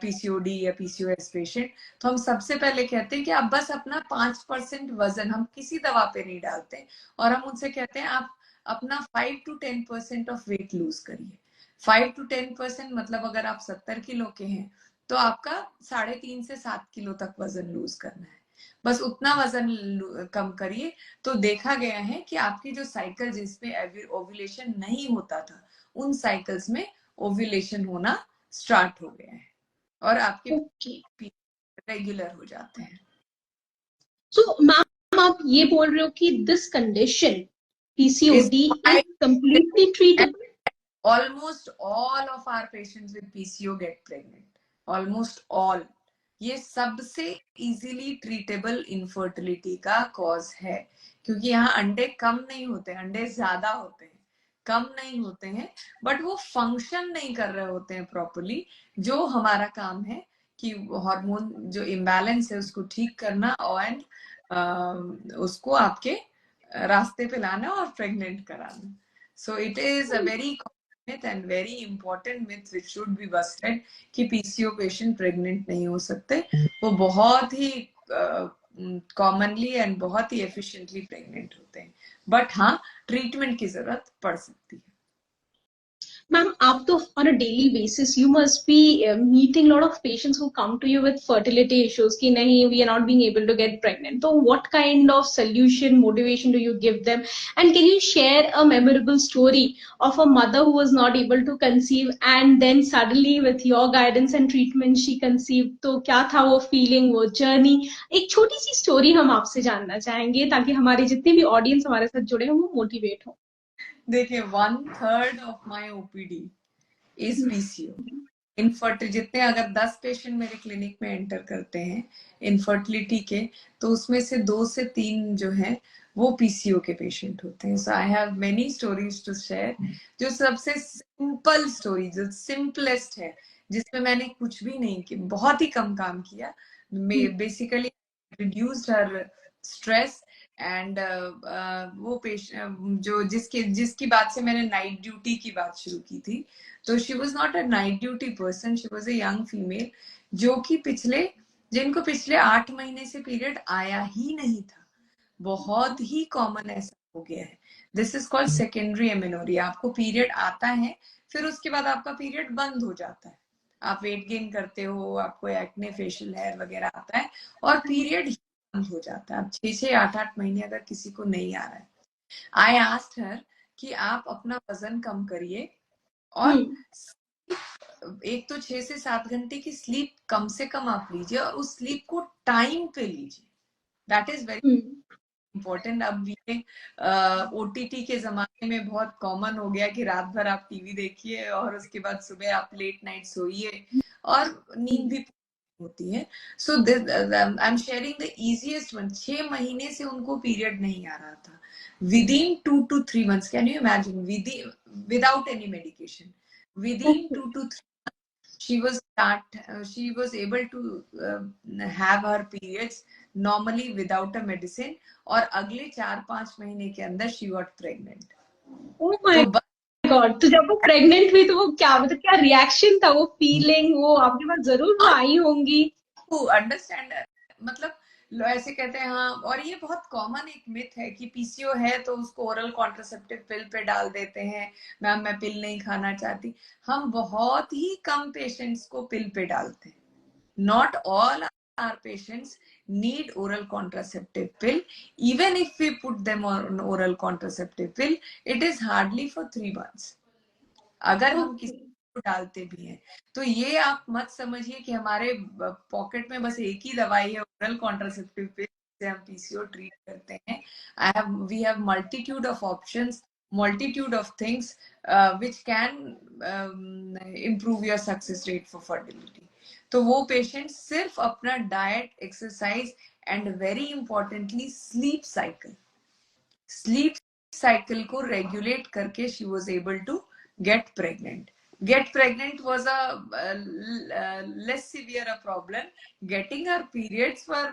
पीसीओडी या पीसीओएस पेशेंट, तो हम सबसे पहले कहते हैं कि आप बस अपना 5% वजन, हम किसी दवा पे नहीं डालते, और हम उनसे कहते हैं आप अपना 5 to 10% ऑफ वेट लूज करिए। 5 to 10% मतलब अगर आप 70 किलो के हैं तो आपका 3.5 से 7 किलो तक वजन लूज करना है, बस उतना वजन कम करिए। तो देखा गया है कि आपकी जो साइकिल जिसमें ओव्यूलेशन नहीं होता था, उन साइकिल्स में ओव्यूलेशन होना स्टार्ट हो गया है और आपके Okay. रेगुलर हो जाते हैं। So, मैम आप ये बोल रहे हो कि this condition, Is PCOD, is why completely treatable? almost all of our patients with PCO get pregnant. Almost all. ये सबसे इजीली ट्रीटेबल इनफर्टिलिटी का कॉज है, क्योंकि यहाँ अंडे कम नहीं होते, अंडे ज्यादा होते हैं, कम नहीं होते हैं, बट वो फंक्शन नहीं कर रहे होते हैं प्रॉपरली। जो हमारा काम है कि हार्मोन जो इम्बैलेंस है उसको ठीक करना और उसको आपके रास्ते पे लाना और प्रेग्नेंट कराना। So it is a very common myth and very important myth which should be busted कि पीसीओ पेशेंट प्रेग्नेंट नहीं हो सकते, वो बहुत ही कॉमनली एंड बहुत ही एफिशिएंटली प्रेग्नेंट होते हैं, बट हाँ ट्रीटमेंट की जरूरत पड़ सकती है। Ma'am, आप तो on a daily basis you must be meeting a lot of patients who come to you with fertility issues कि नहीं, we are not being able to get pregnant. So what kind of solution, motivation do you give them? And can you share a memorable story of a mother who was not able to conceive and then suddenly with your guidance and treatment she conceived? तो क्या था वो feeling, वो journey? एक छोटी सी story हम आपसे जानना चाहेंगे ताकि हमारे जितने भी audience हमारे साथ जुड़े हैं वो motivate हो। देखिए 1/3 of my OPD is PCO. Infertility जितने अगर 10 पेशेंट मेरे क्लिनिक में एंटर करते हैं इनफर्टिलिटी के, तो उसमें से 2 से 3 जो है वो पीसीओ के पेशेंट होते हैं। So I have many stories to share. जो सबसे सिंपल स्टोरी, जो सिंपलेस्ट है, जिसमें मैंने कुछ भी नहीं किया, बहुत ही कम काम किया, basically reduced her stress and वो पेशेंट जो जिसकी बात से मैंने नाइट ड्यूटी की बात शुरू की थी, तो she was not a night duty person, she was a young female जो कि जिनको पिछले 8 महीने से पीरियड आया ही नहीं था। बहुत ही कॉमन ऐसा हो गया है। This is called secondary amenorrhoea. आपको पीरियड आता है, फिर उसके बाद आपका पीरियड बंद हो जाता है, आप वेट गेन करते हो, आपको एक्ने, फेशियल हेयर वगैरह आता है और पीरियड ही बंद हो जाता है। अब 6-6, 8-8 महीने अगर किसी को नहीं आ रहा है, आई आस्क्ड हर कि आप अपना वजन कम करिए और एक तो 6 से 7 घंटे की स्लीप कम से कम आप लीजिए और उस स्लीप को टाइम पे लीजिए। That is very important. अब ये ओटीटी के जमाने में बहुत कॉमन हो गया कि रात भर आप टीवी देखिए और उसके बाद सुबह आप लेट नाइट सोइए और नींद भी होती है. So I am sharing the easiest one. 6 महीने से उनको पीरियड नहीं आ रहा था. Within 2 to 3 months, can you imagine? Without any medication, within 2 to 3 months, she was able to have her periods normally without a medicine. और अगले 4-5 महीने के अंदर she got pregnant. Oh my तो गॉड, तो जब वो प्रेग्नेंट हुई तो वो क्या, मतलब क्या रिएक्शन था, वो फीलिंग वो आपके पास जरूर वो आई होंगी. टू अंडरस्टैंड, मतलब ऐसे कहते हैं हाँ. और ये बहुत कॉमन एक मिथ है कि पीसीओ है तो उसको ओरल कॉन्ट्रासेप्टिव पिल पे डाल देते हैं. मैम मैं पिल नहीं खाना चाहती. हम बहुत ही कम पेशेंट्स को पिल पे डालते हैं. Not all our patients need oral contraceptive pill. Even if we put them on oral contraceptive pill, it is hardly for 3 months. अगर हम किसी को डालते भी हैं तो ये आप मत समझिए कि हमारे पॉकेट में बस एक ही दवाई है ओरल कॉन्ट्रासेप्टिव पिल से हम पीसीओ ट्रीट करते हैं. We have multitude of options, multitude of things which can improve your success rate for fertility. तो वो पेशेंट सिर्फ अपना diet, exercise and very importantly sleep cycle को रेगुलेट करके she was able to get pregnant. Get pregnant was a less severe a problem. Getting her periods were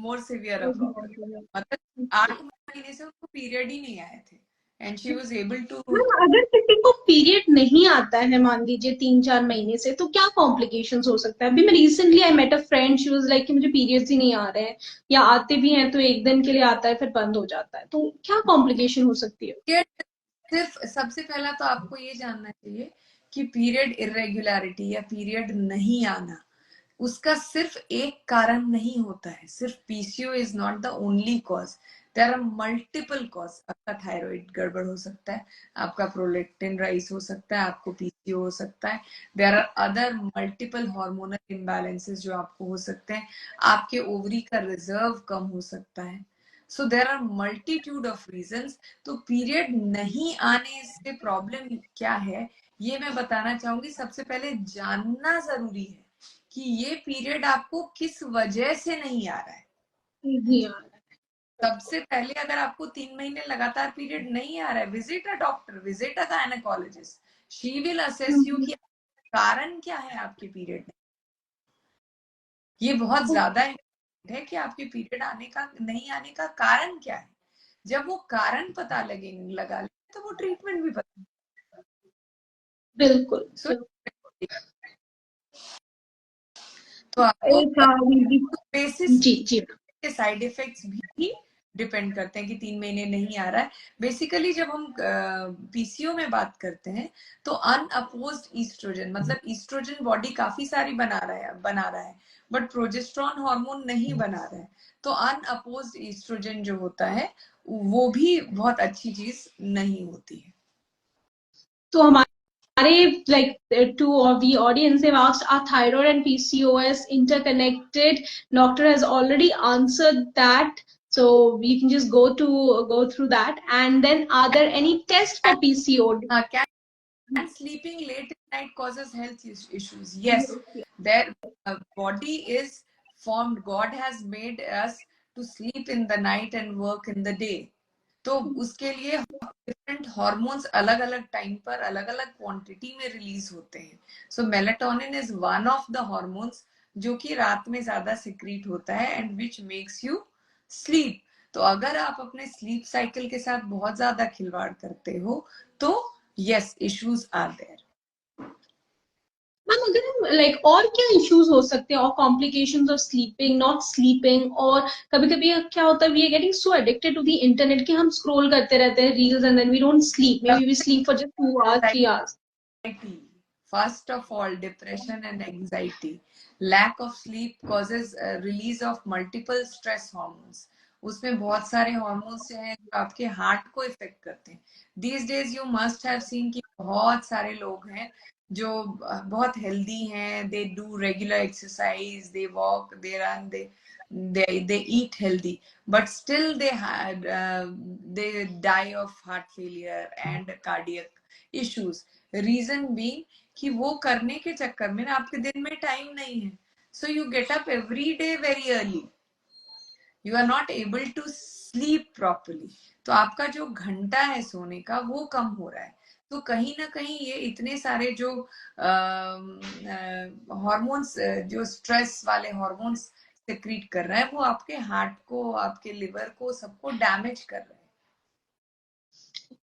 more severe a problem. मतलब 8 महीने से उनको period ही नहीं आए थे and she was able to. अगर किसी को पीरियड नहीं आता है, मान लीजिए 3-4 महीने से, तो क्या कॉम्प्लिकेशंस हो सकता है? अभी मैं recently I met a friend, she was like कि मुझे पीरियड्स ही नहीं आ रहे हैं, या आते भी हैं तो एक दिन के लिए आता है फिर बंद हो जाता है, तो क्या कॉम्प्लिकेशन हो सकती है? सिर्फ सबसे पहला तो आपको ये जानना चाहिए कि पीरियड इरेगुलरिटी या पीरियड नहीं आना उसका सिर्फ एक कारण नहीं होता है. सिर्फ PCO is not the only cause. There are multiple cause. आपका थायराइड गड़बड़ हो सकता है, आपका प्रोलेक्टिन राइज हो सकता है, आपको पीसीओ हो सकता है. There are other multiple hormonal imbalances जो आपको हो सकते हैं. आपके ओवरी का रिजर्व कम हो सकता है. So there are multitude of reasons. तो पीरियड नहीं आने से प्रॉब्लम क्या है ये मैं बताना चाहूंगी. सबसे पहले जानना जरूरी है कि ये पीरियड आपको किस वजह से नहीं आ रहा है. सबसे पहले अगर आपको 3 महीने लगातार पीरियड नहीं आ रहा है, visit a doctor, visit a gynaecologist. She will assess you कि कारण क्या है आपके पीरियड में. ये बहुत ज्यादा है कि आपके पीरियड नहीं आने का कारण क्या है. जब वो कारण पता लगा ले तो वो ट्रीटमेंट भी पता. बिल्कुल. तो आपको बेसिस जी जी के साइड इफेक्ट्स भी डिपेंड करते हैं कि 3 महीने नहीं आ रहा है. बेसिकली जब हम पीसीओ में बात करते हैं तो अनअपोज्ड ईस्ट्रोजन, मतलब ईस्ट्रोजन बॉडी काफी सारी बना रहा है बट प्रोजेस्टेरॉन हार्मोन नहीं बना रहा है. तो अनअपोज्ड ईस्ट्रोजन जो होता है वो भी बहुत अच्छी चीज नहीं होती है. तो हमारे like two of the audience have asked, are thyroid and PCOS interconnected? Doctor has already answered that, so you can just go through that. And then, are there any tests for PCOD? And sleeping late at night causes health issues. Yes, their body is formed. God has made us to sleep in the night and work in the day. तो उसके लिए different hormones अलग अलग time पर अलग अलग quantity में release होते हैं. So melatonin is one of the hormones जो कि रात में ज्यादा सिक्रीट होता है and which makes you sleep. तो अगर आप अपने स्लीप साइकिल के साथ बहुत ज्यादा खिलवाड़ करते हो तो yes, issues are there. Ma'am अगर हम और क्या इश्यूज हो सकते हैं, और complications of sleeping, not sleeping, और कभी कभी क्या होता है, we are getting so addicted to the internet कि हम स्क्रॉल करते रहते हैं reels and then we don't sleep, maybe we sleep for just 2 hours 3 hours. First of all, depression and anxiety. Lack of sleep causes release of multiple stress hormones. उसमें बहुत सारे hormones हैं जो आपके heart को effect करते हैं. These days you must have seen कि बहुत सारे लोग हैं जो बहुत हेल्दी हैं. They do regular exercise, they walk, they run, they eat healthy, but still they die of heart failure and cardiac issues. Reason भी कि वो करने के चक्कर में ना आपके दिन में टाइम नहीं है. So you get up every day very early. You are not able to sleep properly. तो आपका जो घंटा है सोने का वो कम हो रहा है. तो कहीं ना कहीं ये इतने सारे जो हार्मोन्स, जो स्ट्रेस वाले हार्मोन्स सिक्रीट कर रहा है, वो आपके हार्ट को, आपके लिवर को, सबको डैमेज कर रहा है.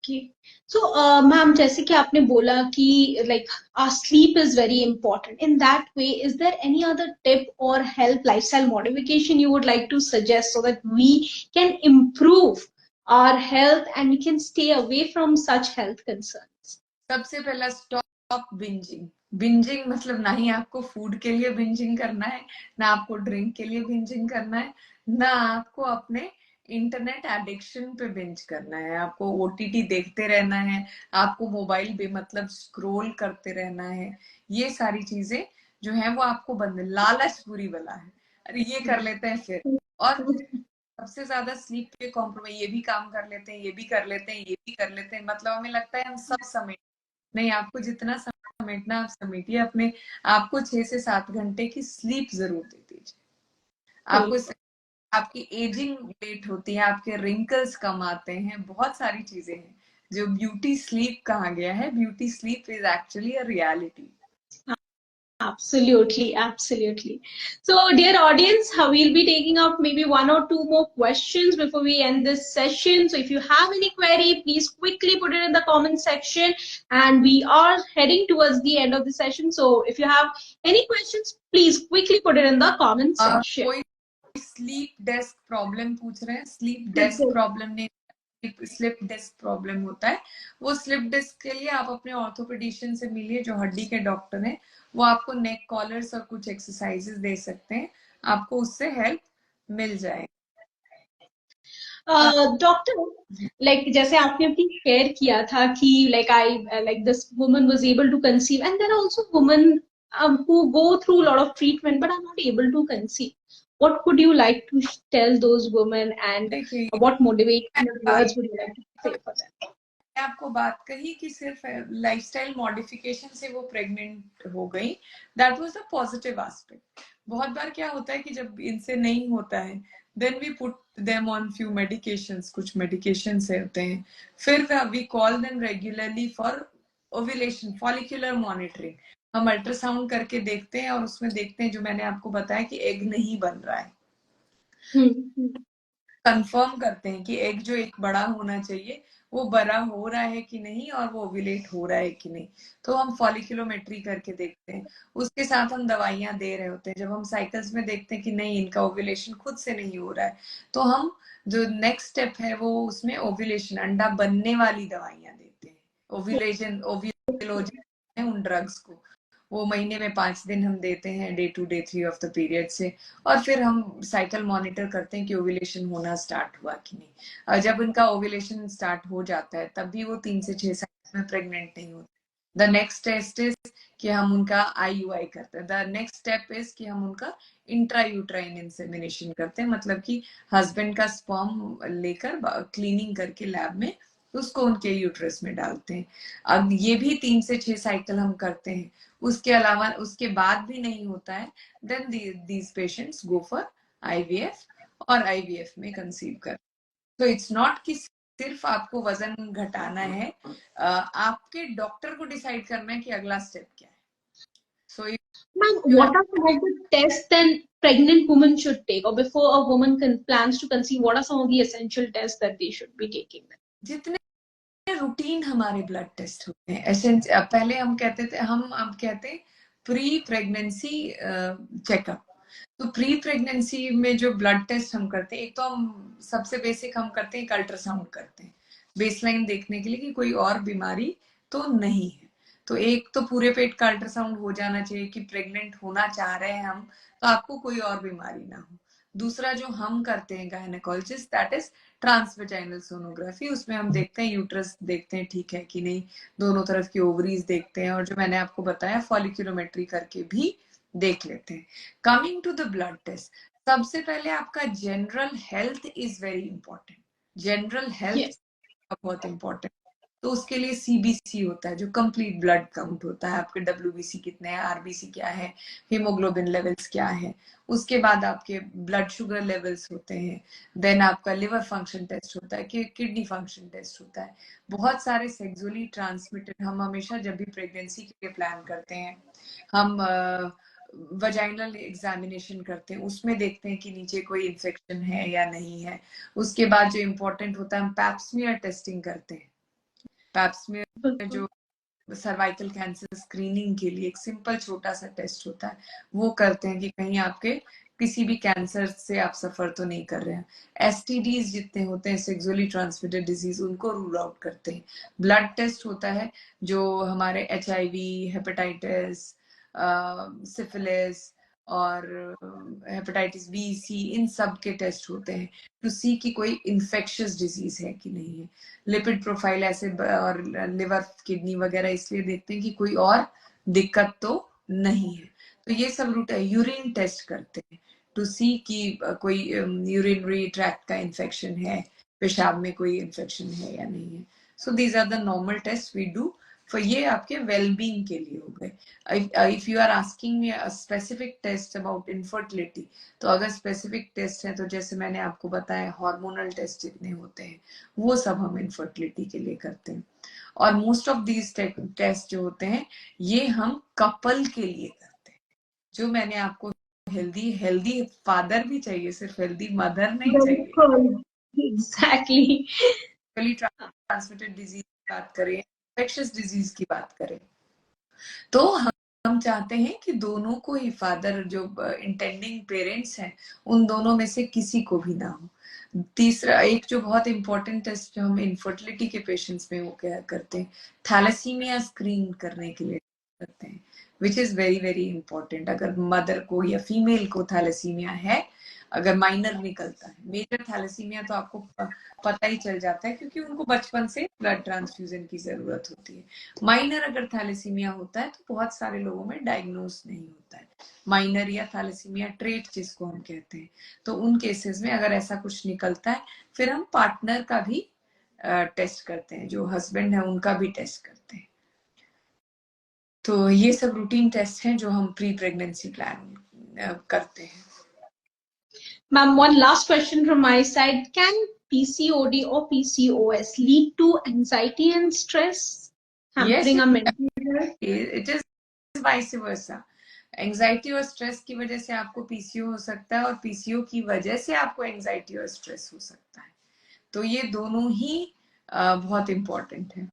Okay. So, ma'am, जैसे कि आपने बोला कि like our sleep is very important. In that way, is there any other tip or help lifestyle modification you would like to suggest so that we can improve our health and we can stay away from such health concerns? सबसे पहला, stop bingeing. Bingeing मतलब ना ही आपको food के लिए bingeing करना है, ना आपको ड्रिंक के लिए बिंजिंग करना है, ना आपको अपने इंटरनेट एडिक्शन पे बिंज करना है. आपको ओटीटी देखते रहना है, आपको मोबाइल बेमतलब स्क्रॉल करते रहना है. ये सारी चीजें जो है वो आपको बंद. लालच बुरी बला है. अरे ये कर लेते हैं फिर, और सबसे ज्यादा स्लीप पे कॉम्प्रोमाइज. ये भी काम कर लेते हैं, ये भी कर लेते हैं, ये भी कर लेते हैं, मतलब हमें लगता है हम सब समेट. नहीं, आपको जितना समेटना आप समेटिए. अपने आपको 6 से 7 घंटे की स्लीप जरूर दे दीजिए. आपको आपकी एजिंग लेट होती है, आपके रिंकल्स कम आते हैं, बहुत सारी चीजें हैं. जो ब्यूटी स्लीप कहा गया है, beauty sleep is actually a reality. Absolutely, absolutely. So, dear audience, we'll be taking up maybe one or two more questions before we end this session. So, if you have any query, please quickly put it in the comment section. And we are heading towards the end of the session. So, if you have any questions, please quickly put it in the comment section. कोई sleep desk problem पूछ रहे हैं. Sleep desk problem नहीं, slip disc problem होता है. वो slip disc के लिए आप अपने ऑर्थोपेडिशियन से मिलिए, जो हड्डी के डॉक्टर हैं. वो आपको नेक कॉलर्स और कुछ एक्सरसाइजेस दे सकते हैं. आपको उससे हेल्प मिल जाए. डॉक्टर, like जैसे आपने अभी शेयर किया था कि like I like this woman was able to conceive, and there are also women who go through a lot of treatment but are not able to conceive. What would you like to tell those women, and देखिए, what motivational words would you like to say for them? आपको बात कही कि सिर्फ lifestyle modification से वो pregnant हो गई. That was the positive aspect. बहुत बार क्या होता है कि जब इनसे नहीं होता है, then we put them on few medications. कुछ मेडिकेशन से होते हैं. फिर we call them regularly for ovulation, follicular monitoring. हम अल्ट्रासाउंड करके देखते हैं और उसमें देखते हैं, जो मैंने आपको बताया, कि एग नहीं बन रहा है. कंफर्म करते हैं कि एग जो एक बड़ा होना चाहिए वो बड़ा हो रहा है कि नहीं, और वो ओव्यूलेट हो रहा है कि नहीं. तो हम फॉलिक्यूलोमेट्री करके देखते हैं. उसके साथ हम दवाइयां दे रहे होते हैं. जब हम साइकिल्स में देखते हैं कि नहीं, इनका ओव्यूलेशन खुद से नहीं हो रहा है, तो हम जो नेक्स्ट स्टेप है वो उसमें ओव्यूलेशन, अंडा बनने वाली दवाइयां देते हैं. ओव्यूलोजन उन ड्रग्स को वो महीने में 5 दिन हम देते हैं, day 2 day 3 of the period से. और फिर हम साइकिल मॉनिटर करते हैं कि ओव्यूलेशन होना स्टार्ट हुआ कि नहीं. और जब उनका ओव्यूलेशन स्टार्ट हो जाता है, तब भी वो 3 से 6 साल में प्रेग्नेंट नहीं होते. द नेक्स्ट टेस्ट इज कि हम उनका IUI करते हैं. द नेक्स्ट स्टेप इज कि हम उनका इंट्रायूट्राइन इंसेमिनेशन करते हैं, मतलब कि हस्बैंड का स्पर्म लेकर क्लीनिंग करके लैब में उसको उनके यूट्रस में डालते हैं. अब ये भी 3 से 6 साइकिल हम करते हैं. उसके अलावा उसके बाद भी नहीं होता है, then these patients go for IVF, और IVF में कंसीव कर. तो इट्स नॉट कि सिर्फ आपको वजन घटाना है, आपके डॉक्टर को डिसाइड करना है कि अगला स्टेप क्या है. सो Ma'am, what are some of the tests then pregnant women should take, or before a woman plans to conceive, what are some of the essential tests that they should be taking? जितने routine हमारे blood test होते हैं, पहले हम कहते थे, हम अब कहते हैं प्री प्रेगनेंसी चेकअप. तो प्री प्रेगनेंसी में जो ब्लड टेस्ट हम करते हैं, एक तो हम सबसे बेसिक हम करते हैं, एक अल्ट्रासाउंड करते हैं बेसलाइन देखने के लिए कि कोई और बीमारी तो नहीं है. तो एक तो पूरे पेट का अल्ट्रासाउंड हो जाना चाहिए कि प्रेग्नेंट होना चाह रहे हैं हम, तो आपको कोई और बीमारी ना हो. दूसरा जो हम करते हैं gynaecologist, that is transvaginal sonography. उसमें हम देखते हैं यूट्रस, देखते हैं ठीक है कि नहीं, दोनों तरफ की ओवरीज देखते हैं, और जो मैंने आपको बताया फॉलिक्यूलोमेट्री करके भी देख लेते हैं. Coming to the blood test, सबसे पहले आपका general health is very important. General health बहुत इंपॉर्टेंट. तो उसके लिए सीबीसी होता है जो कंप्लीट ब्लड काउंट होता है, आपके डब्ल्यूबीसी कितने हैं, आरबीसी क्या है, हीमोग्लोबिन लेवल्स क्या है। उसके बाद आपके ब्लड शुगर लेवल्स होते हैं, देन आपका लिवर फंक्शन टेस्ट होता है, किडनी फंक्शन टेस्ट होता है। बहुत सारे सेक्सुअली ट्रांसमिटेड, हम हमेशा जब भी प्रेगनेंसी के लिए प्लान करते हैं हम वजाइनल एग्जामिनेशन करते हैं, उसमें देखते हैं कि नीचे कोई इन्फेक्शन है या नहीं है। उसके बाद जो इम्पोर्टेंट होता है हम पैप्समियर टेस्टिंग करते हैं। पैप्समियर जो सर्वाइकल कैंसर स्क्रीनिंग के लिए एक सिंपल छोटा सा टेस्ट होता है, वो करते हैं कि कहीं आपके किसी भी कैंसर से आप सफर तो नहीं कर रहे हैं। एसटीडीज जितने होते हैं, सेक्सुअली ट्रांसमिटेड डिजीज, उनको रूल आउट करते हैं। ब्लड टेस्ट होता है जो हमारे एचआईवी, हेपेटाइटिस, सिफिलिस और हेपेटाइटिस बी, सी, इन सब के टेस्ट होते हैं टू सी कि कोई इन्फेक्शियस डिजीज है कि नहीं है। लिपिड प्रोफाइल ऐसे और लिवर, किडनी वगैरह इसलिए देखते हैं कि कोई और दिक्कत तो नहीं है। तो ये सब रूट है। यूरिन टेस्ट करते हैं टू सी कि कोई यूरिनरी ट्रैक्ट का इन्फेक्शन है, पेशाब में कोई इन्फेक्शन है या नहीं है। So these are the normal test we do for, ये आपके वेलबींग के लिए हो गए। If you are asking me a specific test about infertility, तो अगर स्पेसिफिक टेस्ट है तो जैसे मैंने आपको बताया हार्मोनल टेस्ट जितने होते हैं वो सब हम इनफर्टिलिटी के लिए करते हैं। और मोस्ट ऑफ दीज टेस्ट जो होते हैं ये हम कपल के लिए करते हैं। जो मैंने आपको हेल्दी फादर भी चाहिए, सिर्फ हेल्दी मदर नहीं चाहिए। एग्जैक्टली। ट्रांसमिटेड डिजीज की बात करें, इन्फेक्शियस डिजीज की बात करें, तो हम चाहते हैं कि दोनों को ही, फादर जो इंटेंडिंग पेरेंट्स हैं उन दोनों में से किसी को भी ना हो। तीसरा एक जो बहुत इंपॉर्टेंट टेस्ट जो हम इनफर्टिलिटी के पेशेंट्स में वो क्या करते हैं, थैलेसीमिया स्क्रीन करने के लिए करते हैं, which is very very important. अगर मदर को या फीमेल को थैलेसीमिया है, अगर माइनर निकलता है, मेजर थैलेसीमिया तो आपको पता ही चल जाता है क्योंकि उनको बचपन से ब्लड ट्रांसफ्यूजन की जरूरत होती है। माइनर अगर थैलेसीमिया होता है तो बहुत सारे लोगों में डायग्नोस नहीं होता है, माइनर या थैलेसीमिया ट्रेट जिसको हम कहते हैं। तो उन केसेस में अगर ऐसा कुछ निकलता है, फिर हम पार्टनर का भी टेस्ट करते हैं, जो हस्बैंड है उनका भी टेस्ट करते हैं। तो ये सब रूटीन टेस्ट हैं जो हम प्री प्रेगनेंसी प्लान करते हैं। Ma'am, one last question from my side. Can PCOD or PCOS lead to anxiety and stress, hampering our mental health? It is vice versa. Anxiety और स्ट्रेस की वजह से आपको पीसीओ हो सकता है और पीसीओ की वजह से आपको एंजाइटी और स्ट्रेस हो सकता है। तो ये दोनों ही बहुत इंपॉर्टेंट है।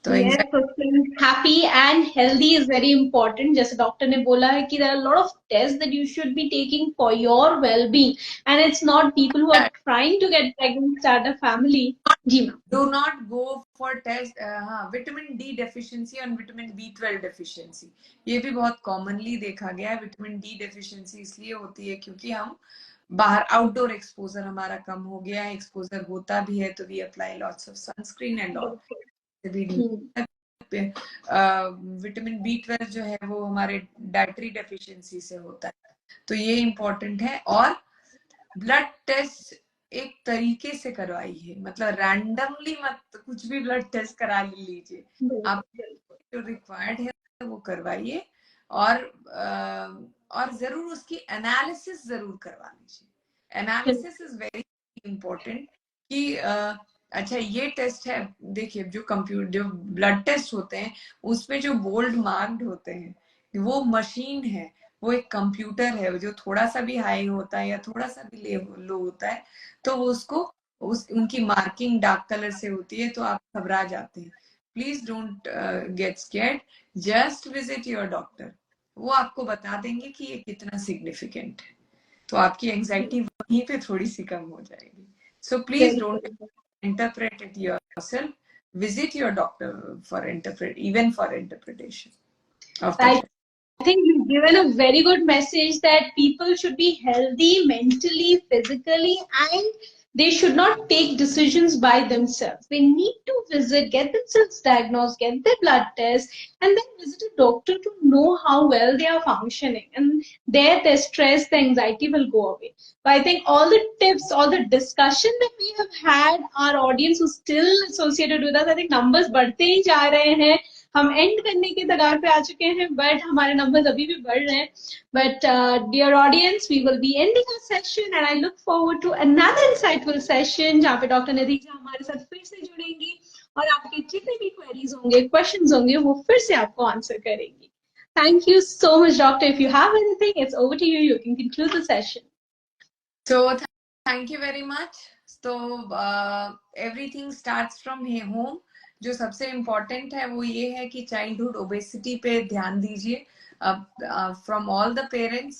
तो Yes, so staying happy and healthy is very important. जैसे डॉक्टर ने बोला है कि there are a lot of tests that you should be taking for your well-being, and it's not people who are trying to get pregnant start a family. जी ma'am. Do not go for test. हाँ, vitamin D deficiency और vitamin B12 deficiency, ये भी बहुत commonly देखा गया है। Vitamin D deficiency इसलिए होती है क्योंकि हम बाहर आउटडोर एक्सपोजर हमारा कम हो गया है, एक्सपोजर होता भी है तो we apply lots of sunscreen and all. Vitamin B12 जो है वो हमारे डाइटरी डेफिशिएंसी से होता है, तो ये इम्पोर्टेंट है। और ब्लड टेस्ट एक तरीके से करवाइए, मतलब रैंडमली मत कुछ भी ब्लड टेस्ट करा लीजिए, आप जो रिक्वायर्ड है वो करवाइए। और जरूर उसकी एनालिसिस जरूर करवा लीजिए। एनालिसिस इज वेरी इंपॉर्टेंट कि अच्छा ये टेस्ट है, देखिए जो कंप्यूटर जो ब्लड टेस्ट होते हैं उसमें जो बोल्ड मार्क्ड होते हैं वो मशीन है, वो एक कंप्यूटर है। जो थोड़ा सा भी हाई होता है या थोड़ा सा भी लो होता है तो उसको उनकी मार्किंग डार्क कलर से होती है, तो आप घबरा जाते हैं। Please don't get scared, just visit your doctor, वो आपको बता देंगे कि ये कितना सिग्निफिकेंट है, तो आपकी एंजाइटी वहीं पे थोड़ी सी कम हो जाएगी। So please don't interpret it yourself, visit your doctor for even for interpretation of the test. I think you've given a very good message that people should be healthy mentally, physically, and They should not take decisions by themselves. They need to visit, get themselves diagnosed, get their blood test, and then visit a doctor to know how well they are functioning. And there, their stress, the anxiety will go away. But I think all the tips, all the discussion that we have had, our audience who's still associated with us, I think numbers बढ़ते ही जा रहे हैं. हम and करने के कगार पे आ चुके हैं, बट हमारे नंबर्स अभी भी बढ़ रहे हैं. But dear audience, we will be ending our session and I look forward to another insightful session जहाँ पे डॉक्टर निधि जी हमारे साथ फिर से जुड़ेंगी और आपके जितने भी क्वेरीज होंगे, क्वेश्चंस होंगे, वो फिर से आपको आंसर करेंगी. Thank you so much, doctor. If you have anything, it's over to you. You can conclude the session. So thank you very much. So everything starts from home. जो सबसे important है वो ये है कि चाइल्डहुड ओबेसिटी पे ध्यान दीजिए from all the parents,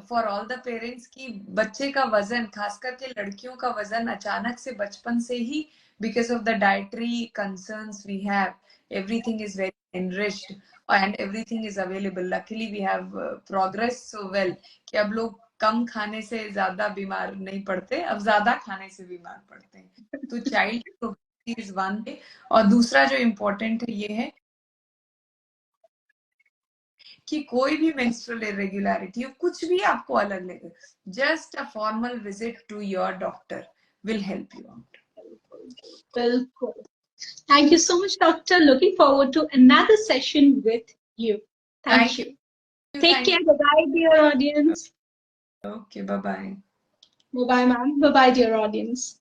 for all the parents की बच्चे का वजन, खास करके लड़कियों का वजन अचानक से बचपन से ही because of the dietary concerns we have, everything is very enriched and everything is available. Luckily we have progressed so well कि अब लोग कम खाने से ज्यादा बीमार नहीं पड़ते, अब ज्यादा खाने से बीमार पड़ते हैं. तो चाइल्ड इज वन वे. और दूसरा जो इम्पोर्टेंट है ये है कि कोई भी मेंस्ट्रुअल इरेगुलरिटी हो, कुछ भी आपको अलग लगे, just a formal visit to your doctor will help you out. बिल्कुल. Thank you so much, doctor. Looking forward to another session with you. Thank you. Take care. Bye-bye, dear audience. Okay, bye-bye. Bye-bye, ma'am. Bye-bye, dear audience.